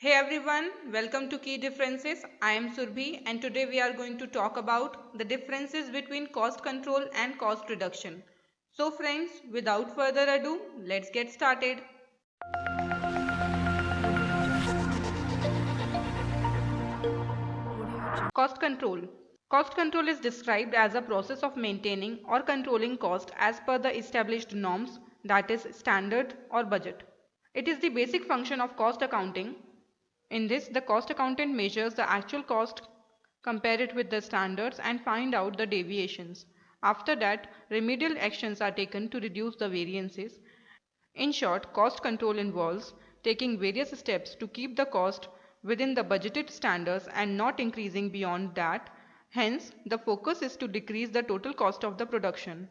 Hey everyone, welcome to Key Differences. I am Surbhi and today we are going to talk about the differences between cost control and cost reduction. So friends, without further ado, let's get started. Cost control. Cost control is described as a process of maintaining or controlling cost as per the established norms, that is standard or budget. It is the basic function of cost accounting. In this, the cost accountant measures the actual cost, compare it with the standards and find out the deviations. After that, remedial actions are taken to reduce the variances. In short, cost control involves taking various steps to keep the cost within the budgeted standards and not increasing beyond that. Hence, the focus is to decrease the total cost of the production.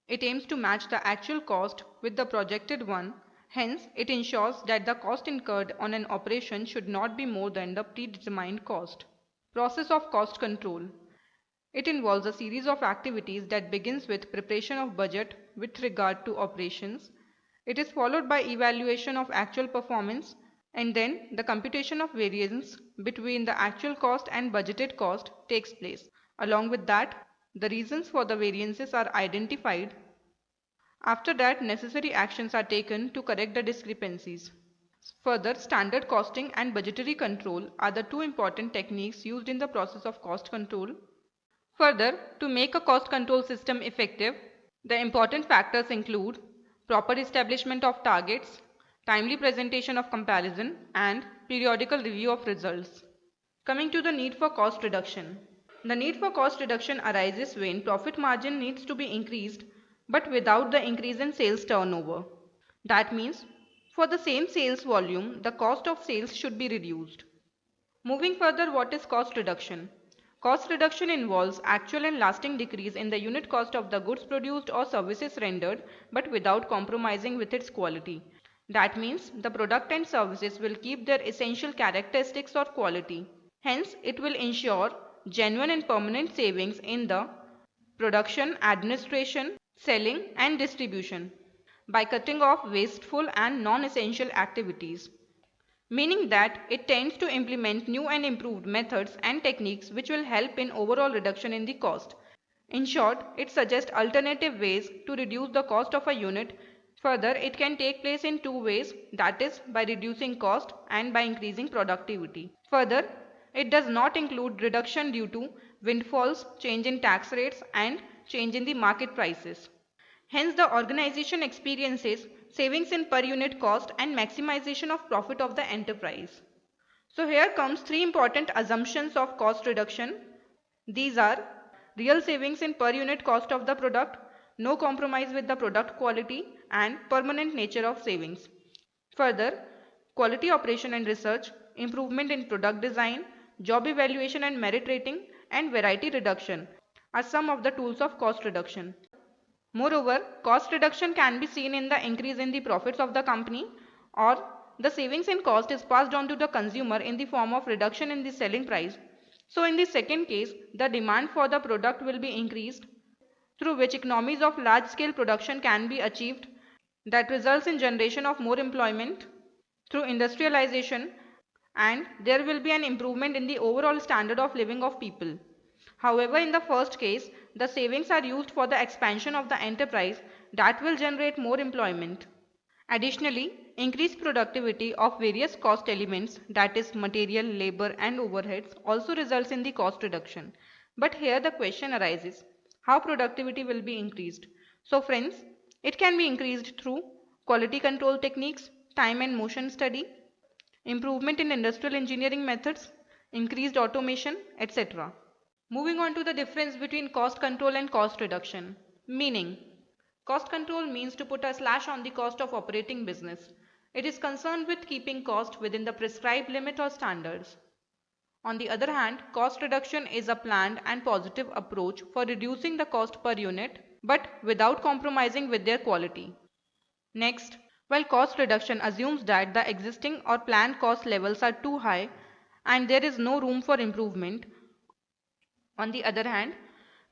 It aims to match the actual cost with the projected one. Hence, it ensures that the cost incurred on an operation should not be more than the predetermined cost. Process of cost control. It involves a series of activities that begins with preparation of budget with regard to operations. It is followed by evaluation of actual performance and then the computation of variance between the actual cost and budgeted cost takes place. Along with that, the reasons for the variances are identified. After that, necessary actions are taken to correct the discrepancies. Further, standard costing and budgetary control are the two important techniques used in the process of cost control. Further, to make a cost control system effective, the important factors include proper establishment of targets, timely presentation of comparison, and periodical review of results. Coming to the need for cost reduction. The need for cost reduction arises when profit margin needs to be increased but without the increase in sales turnover. That means for the same sales volume, the cost of sales should be reduced. Moving further, what is cost reduction? Cost reduction involves actual and lasting decrease in the unit cost of the goods produced or services rendered but without compromising with its quality. That means the product and services will keep their essential characteristics or quality. Hence, it will ensure genuine and permanent savings in the production, administration, selling and distribution by cutting off wasteful and non-essential activities, meaning that it tends to implement new and improved methods and techniques which will help in overall reduction in the cost. In short, it suggests alternative ways to reduce the cost of a unit. Further, it can take place in two ways, that is by reducing cost and by increasing productivity. Further, it does not include reduction due to windfalls, change in tax rates and change in the market prices. Hence, the organization experiences savings in per unit cost and maximization of profit of the enterprise. So here comes three important assumptions of cost reduction. These are real savings in per unit cost of the product, no compromise with the product quality and permanent nature of savings. Further, quality operation and research, improvement in product design, job evaluation and merit rating and variety reduction are some of the tools of cost reduction. Moreover, cost reduction can be seen in the increase in the profits of the company, or the savings in cost is passed on to the consumer in the form of reduction in the selling price. So in the second case, the demand for the product will be increased, through which economies of large scale production can be achieved, that results in generation of more employment through industrialization, and there will be an improvement in the overall standard of living of people. However, in the first case, the savings are used for the expansion of the enterprise that will generate more employment. Additionally, increased productivity of various cost elements, that is material, labor and overheads, also results in the cost reduction. But here the question arises, how productivity will be increased? So friends, it can be increased through quality control techniques, time and motion study, improvement in industrial engineering methods, increased automation, etc. Moving on to the difference between cost control and cost reduction. Meaning, cost control means to put a slash on the cost of operating business. It is concerned with keeping cost within the prescribed limit or standards. On the other hand, cost reduction is a planned and positive approach for reducing the cost per unit but without compromising with their quality. Next, while cost reduction assumes that the existing or planned cost levels are too high and there is no room for improvement, on the other hand,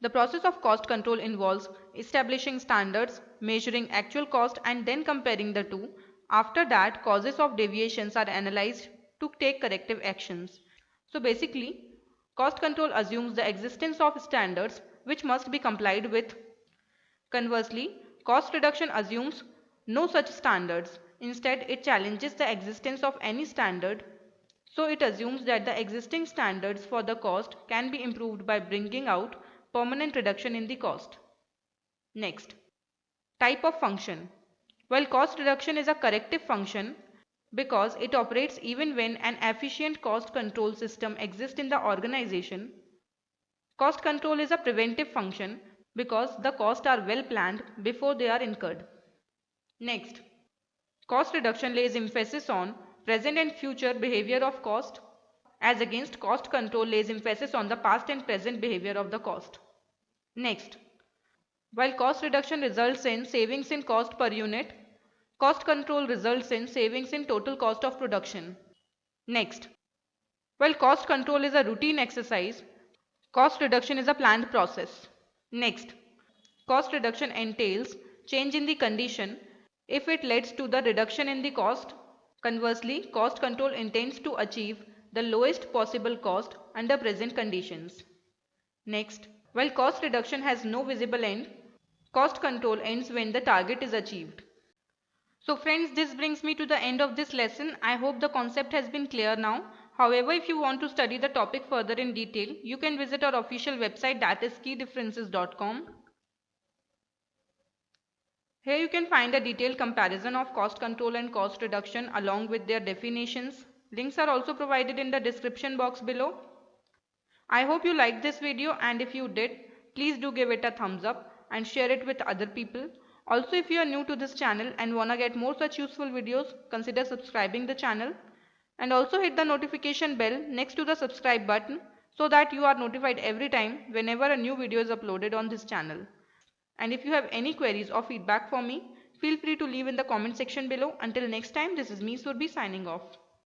the process of cost control involves establishing standards, measuring actual cost and then comparing the two. After that, causes of deviations are analyzed to take corrective actions. So basically, cost control assumes the existence of standards which must be complied with. Conversely, cost reduction assumes no such standards. Instead, it challenges the existence of any standard. So it assumes that the existing standards for the cost can be improved by bringing out permanent reduction in the cost. Next, type of function. While cost reduction is a corrective function because it operates even when an efficient cost control system exists in the organization, cost control is a preventive function because the costs are well planned before they are incurred. Next, cost reduction lays emphasis on present and future behavior of cost, as against cost control lays emphasis on the past and present behavior of the cost. Next, while cost reduction results in savings in cost per unit, cost control results in savings in total cost of production. Next, while cost control is a routine exercise, cost reduction is a planned process. Next, cost reduction entails change in the condition if it leads to the reduction in the cost. Conversely, cost control intends to achieve the lowest possible cost under present conditions. Next, while cost reduction has no visible end, cost control ends when the target is achieved. So friends, this brings me to the end of this lesson. I hope the concept has been clear now. However, if you want to study the topic further in detail, you can visit our official website, that is keydifferences.com. Here you can find a detailed comparison of cost control and cost reduction along with their definitions. Links are also provided in the description box below. I hope you liked this video, and if you did, please do give it a thumbs up and share it with other people. Also, if you are new to this channel and wanna get more such useful videos, consider subscribing the channel and also hit the notification bell next to the subscribe button so that you are notified every time whenever a new video is uploaded on this channel. And if you have any queries or feedback for me, feel free to leave in the comment section below. Until next time, this is me Surbi signing off.